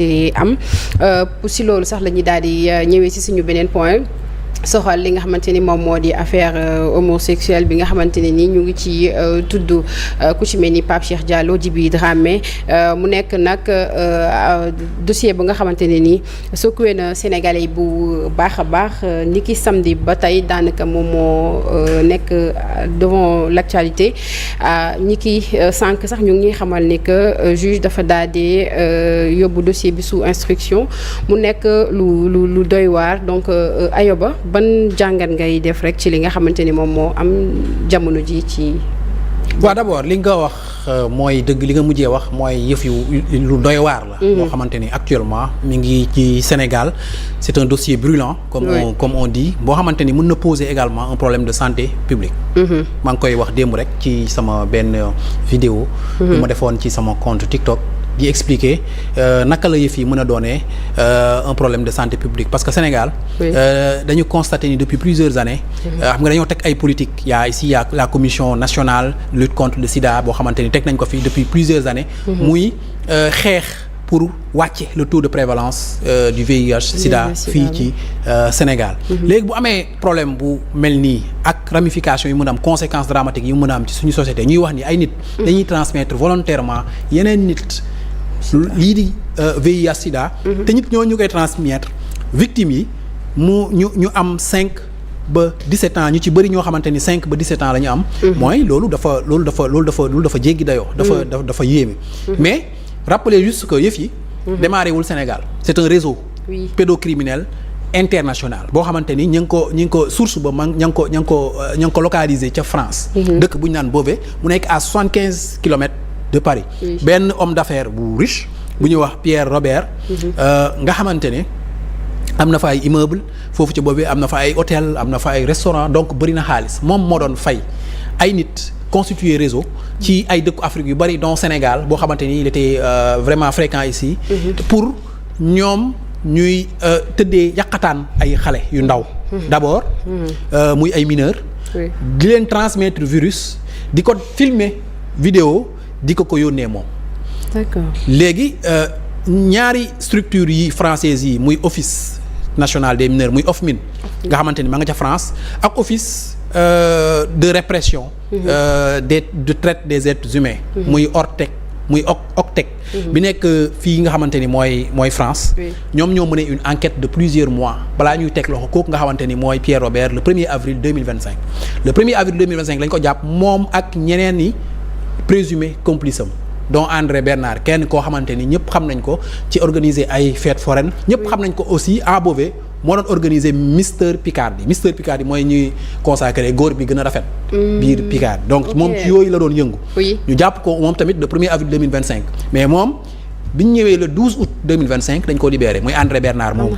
am si loolu sax la ñuy daal di ñëwee si suñu beneen point soxal li nga xamante ni moom moo di affaire homosexuelle bi nga xamante ne ni ñu ngi ci tudd ku ci mel ni Pape Cheikh Diallo Djiby Dramé mu nekk nag dossier ba nga xamante ne ni secoué na Sénégalais yi bu baax a baax ni ki samedi ba tey daanaka moom moo nekk devant l'actualité ñi ki sànq sax ñu ngi xamal ni que juge dafa daal di yóbbu dossier bi sous instruction mu nekk lu doy waar donc Ayoba ban jàngat ngay def rek ci li nga xamante ni moom moo am jamono ji ci. waaw d'abord li nga wax mooy dëgg li nga mujjee wax mooy yëf yu lu doy waar la. moo xamante ni actuellement mi ngi ci Sénégal c'est un dossier brûlant. comme on dit boo xamante ni mën na poser également un problème de santé publique. maa ngi koy wax démb rek ci sama benn vidéo. bi ma defoon ci sama compte TikTok. di expliquer naka la yëf yi mën a doonee un problème de santé publique parce que Sénégal dañu constater ni depuis plusieurs années xam nga dañoo teg ay politique y a la commission nationale de lutte contre le sida boo xamante ni teg nañ ko fi depuis plusieurs années muy xeex pour wàcce le taux de prévalence du VIH sida fii ci Sénégal léegi bu amee problème bu mel nii ak ramification yi mën a am conséquences dramatiques yi mën a am ci suñu société ñuy wax ni ay nit dañuy transmettre volontairement yeneen nit lii di VIH sida te nit ñoo ñu koy transmettre victimes yi ñu am 5 ba 17 ans ñu ci bëri ñoo xamante ni 5 ba 17 ans la ñu am mooy loolu dafa jéggi dayoo dafa yéeme mais rappelez juste que yëf yi démarré wul Sénégal c'est un réseau pédocriminel international boo xamante ni ña ngi ko source ba ña ngi ko localisé ca France dëkk bu ñu naan Beauvais mu nekk à 75 kilomètres de Paris benn homme d'affaires bu riche bu ñuy wax Pierre Robert nga xamante ne am na fa ay immeuble foofu ci Beauvais am na fa ay hôtel am na fa ay restaurant donc bëri na xaalis moom moo doon fay ay nit constituer réseau ci ay dëkku Afrique yu bëri dont Sénégal boo xamante ni il était vraiment fréquent ici pour ñoom ñuy tëddee yàqataan ay xale yu ndaw d'abord muy ay mineurs di leen transmettre virus di ko filmer vidéo di ko yónnee moom d'accord léegi ñaari structures yi françaises yi muy office national des mineurs muy OFMIN nga xamante ni ma nga ca France ak office de répression de traite des êtres humains muy OCTEC bi nekk fii nga xamante ni mooy France ñoom ñoo mené une enquête de plusieurs mois balaa ñuy teg loxo kooku nga xamante ni mooy Pierre Robert le 1er avril 2025 le 1er avril 2025 lañ ko jàpp moom ak ñeneen ni présumé complice am dont André Bernard kenn koo xamante ni ñëpp xam nañ ko ci organiser ay fêtes foraines ñëpp xam nañ ko aussi à Beauvais moo doon organiser Mister Picardie mooy ñuy consacré góor bi gën a rafet biir Picardie donc moom ci yooyu la doon yëngu ñu jàpp ko moom tamit le 1er avril 2025 mais moom bi ñu ñëwee le 12 août 2025 dañ ko libéré muy André Bernard moom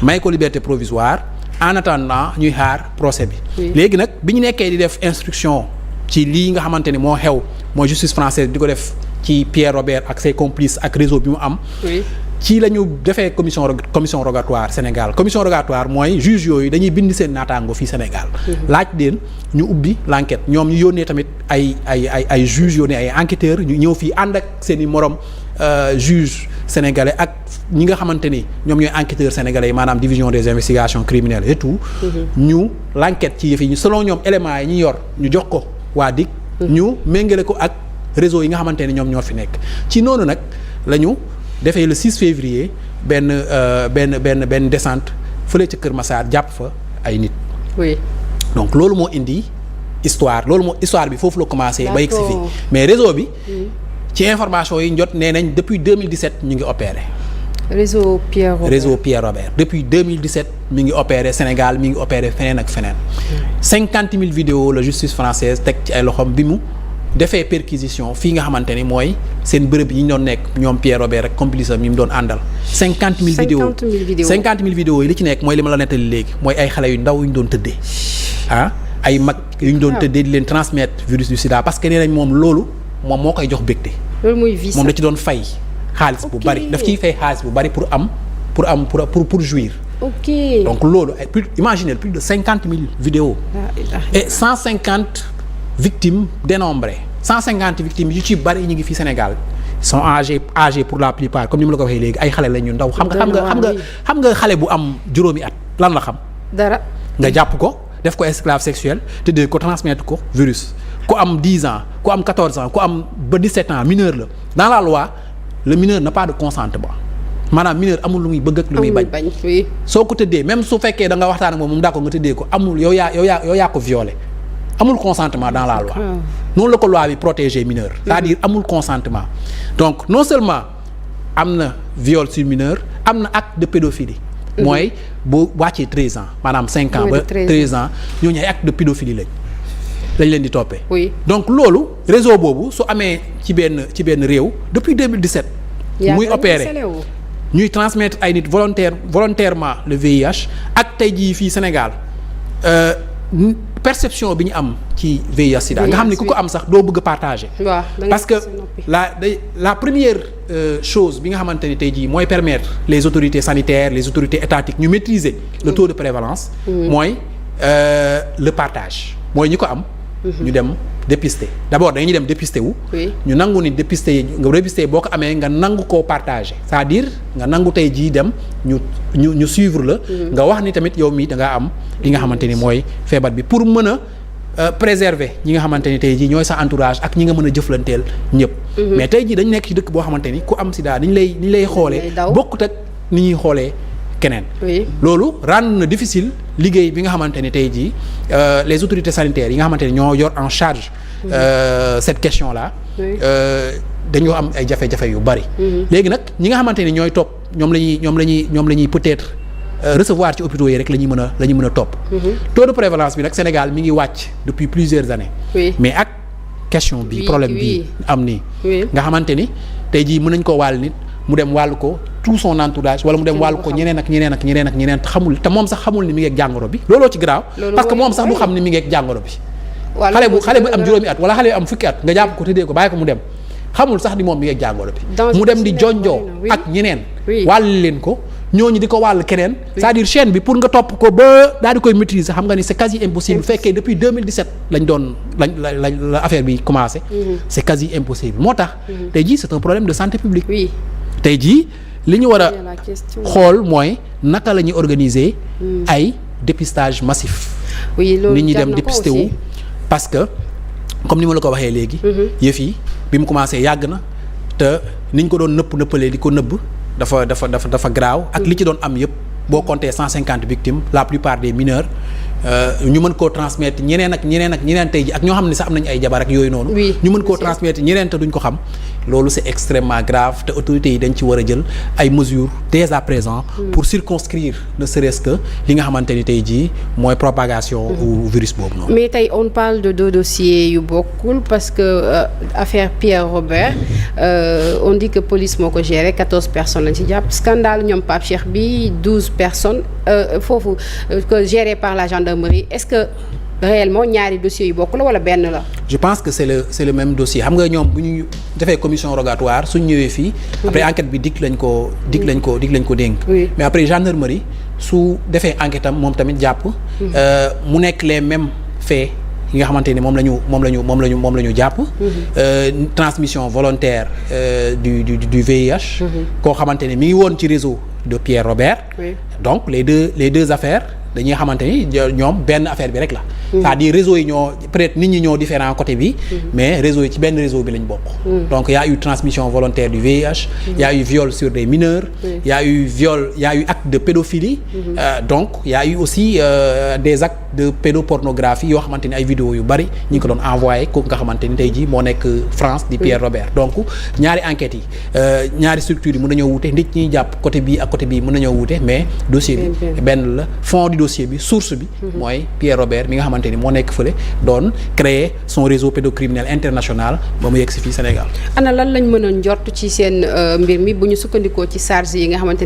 may ko liberté provisoire en attendant ñuy xaar procès bi léegi nag bi ñu nekkee di def instruction ci lii nga xamante ni moo xew mooy justice française di ko def ci Pierre Robert ak ses complices ak réseau bi mu am ci la ñu defee commission rogatoire Sénégal commission rogatoire mooy juge yooyu dañuy bind seen naataango fii Sénégal laaj leen ñu ubbi l'enquête ñoom ñu yónnee tamit ay juges yónnee ay enquêteurs ñu ñëw fii ànd ak seen i morom juge sénégalais ak ñi nga xamante ni ñoom ñooy enquêteurs sénégalais yi maanaam division des investigations criminelles et tout ñu l'enquête ci yëf yi ñu selon ñoom éléments yi ñu yor ñu jox ko waa DIC ñu méngale ko ak réseau yi nga xamante ne ñoom ñoo fi nekk ci noonu nag la ñu defee le 6 février benn descente fële ca Kër Massar jàpp fa ay nit. oui donc loolu moo indi histoire bi foofu la commencé. ba yegg si fii mais réseau bi. ci information yi jot nee nañ depuis 2017 ñu ngi opéré. réseau Pierre Robert depuis 2017 mi ngi opéré Sénégal mi ngi opéré feneen ak feneen. 50 000 vidéos la justice française teg ci ay loxoom bi mu defee perquisition fii nga xamante ni mooy seen bërëb yi ñu doon nekk ñoom Pierre Robert rek complice am yi mu doon àndal. 50 000 vidéos 50 000 vidéos yi li ci nekk mooy li ma la nettali léegi mooy ay xale yu ndaw yu ñu doon tëddee ay mag yu ñu doon tëddee di leen transmettre virus du sida parce que nee nañ moom loolu moom moo koy jox bégte. loolu mooy vice moom da ci doon fay. xaalis bu bari daf ciy fay xaalis bu bari pour jouir. ok donc loolu ay imaginez plus de 50 000 vidéos. et 150 victimes dénombrées 150 victimes yu ci bari ñu ngi fii Sénégal sont âgés pour la plupart comme ni ma la ko waxee léegi ay xale la ñu ndaw. xam nga xale bu am juróomi at lan la xam. dara nga jàpp ko def ko esclave sexuel te de ko transmettre ko virus ku am 10 ans ku am 14 ans ku am ba 17 ans mineur la dans la loi le mineur n'a pas de consentement maanaam mineur amul lu muy bëgg ak lu muy bañ. soo ko tëddee même su fekkee da nga waxtaan ak moom d'accord nga tëddee ko amul yow yaa ko violé amul consentement dans la loi. noonu la ko loi bi protéger mineur. c'est-à-dire amul consentement donc non seulement am na viol sur mineur am na acte de pédophilie. mooy boo wàccee 13 ans maanaam 5 ans ba 13 ans ñooñu ay acte de pédophilie lañ leen di toppee. oui donc loolu réseau boobu su amee ci benn réew depuis 2017. muy opéré ñuy transmettre ay nit volontairement le VIH ak tey jii fii Sénégal perception bi ñu am ci VIH sida nga xam ne ku ko am sax doo bëgg a partager. parce que la première chose bi nga xamante ni tey jii mooy permettre les autorités sanitaires les autorités étatiques ñu maîtriser le taux de prévalence. mooy le partage mooy ñi ko am. ñu dem dépister d'abord dañuy dem dépister wu. ñu nangu ni dépister boo ko amee nga nangu koo partager c'est-à-dire nga nangu tey jii dem ñu suivre la. nga wax ni tamit yow mii da ngaa am li nga xamante ni mooy feebar bi pour mën a préserver ñi nga xamante ni tey jii ñooy sa entourage ak ñi nga mën a jëflanteel ñëpp. mais tey jii dañu nekk ci dëkk boo xamante ni ku am sida ni ñu lay xoolee. bokkut ak ni ñuy xoolee keneen. loolu rendre na difficile liggéey bi nga xamante ni tey jii les autorités sanitaires yi nga xamante ni ñoo yor en charge cette question là. dañoo am ay jafe-jafe yu bari. léegi nag ñi nga xamante ni ñooy topp ñoom la ñuy peut-être recevoir ci hôpitaux yi rek la ñuy mën a topp. taux de prévalence bi nag Sénégal mi ngi wàcc depuis plusieurs années. mais ak question bi problème bi am nii. nga xamante ni tey jii mën nañ koo wàll nit mu dem wàll ko tout son entourage wala mu dem wàll ko ñeneen ak ñeneen xamul te moom sax xamul ni mi ngi ak jàngoro bi looloo ci garaaw. parce que moom sax du xam ni mi ngi ak jàngoro bi. xale bu am juróomi at wala xale bu am fukki at nga jàpp ko tëddee ko bàyyi ko mu dem xamul sax ni moom mi ngi ak jàngoro bi. mu dem di jonjoo ak ñeneen. wàll leen ko ñooñu di ko wàll keneen. c'est-à-dire chaîne bi pour nga topp ko ba daal di koy maîtriser xam nga ni c'est quasi impossible. fekkee depuis 2017 la affaire bi commencé. c'est quasi impossible moo tax. tey jii c'est un problème de santé publique. tey jii li ñu war a xool mooy naka la ñuy organiser ay dépistage massif. nit ñi dem dépister wu parce que comme ni ma la ko waxee léegi. yëf yi bi mu commencé yàgg na te ni ñu ko doon nëppalee di ko nëbb dafa graaw ak li ci doon am yëpp boo compter 150 victimes la plupart des mineurs ñu mën koo transmettre ñeneen tey ji ak ñoo xam ne sax am nañu ay jabar ak yooyu noonu. ñu mën koo transmettre ñeneen te duñ ko xam. loolu c'est extrêmement grave te autorités yi dañ ci war a jël ay mesures dès à présent. pour circonscrire ne serait-ce que li nga xamante ni tey jii mooy propagation. virus boobu noonu. mais tey on parle de deux dossiers yu bokkul parce que affaire Pierre Robert on dit que police moo ko géré 14 personnes lañ ci jàpp scandale ñoom Pape Cheikh bi 12 personnes foofu que géré par la gendarmerie est-ce que. réellement ñaari dossiers yu bokk la wala benn la. je pense que c'est le même dossier xam nga ñoom bu ñu defee commission rogatoire suñ ñëwee fii. après enquête bi dig lañ ko dénk. mais après gendarmerie su defee enquête am moom tamit jàpp. mu nekk les mêmes faits yi nga xamante ni moom la ñu jàpp. transmission volontaire du VIH. koo xamante ni mi ngi woon ci réseau de Pierre Robert. donc les deux affaires. dañuy xamante ni ñoom benn affaire bi rek la. c'est-à-dire réseau yi ñoo peut-être nit ñi ñoo différent côté bi. mais réseau yi ci benn réseau bi lañ bokk. donc y a eu transmission volontaire du VIH. y a eu viol sur des mineurs. y a eu acte de pédophilie. donc y a eu aussi des actes de pédopornographie yoo xamante ni ay vidéos yu bari ñu ngi ko doon envoyé ko nga xamante ni tey jii moo nekk France di Pierre Robert donc ñaari enquêtes yi ñaari structures yi mën nañoo wute nit ñi jàpp côté bii ak côté bii mën nañoo wute mais dossier bi benn la fond du dossier bi source bi mooy Pierre Robert mi nga xamante ni moo nekk fële doon créer son réseau pédocriminel international ba mu yegg si fii Sénégal. ana lan lañ mën a njort ci seen mbir mi bu ñu sukkandikoo ci charge yi nga xamante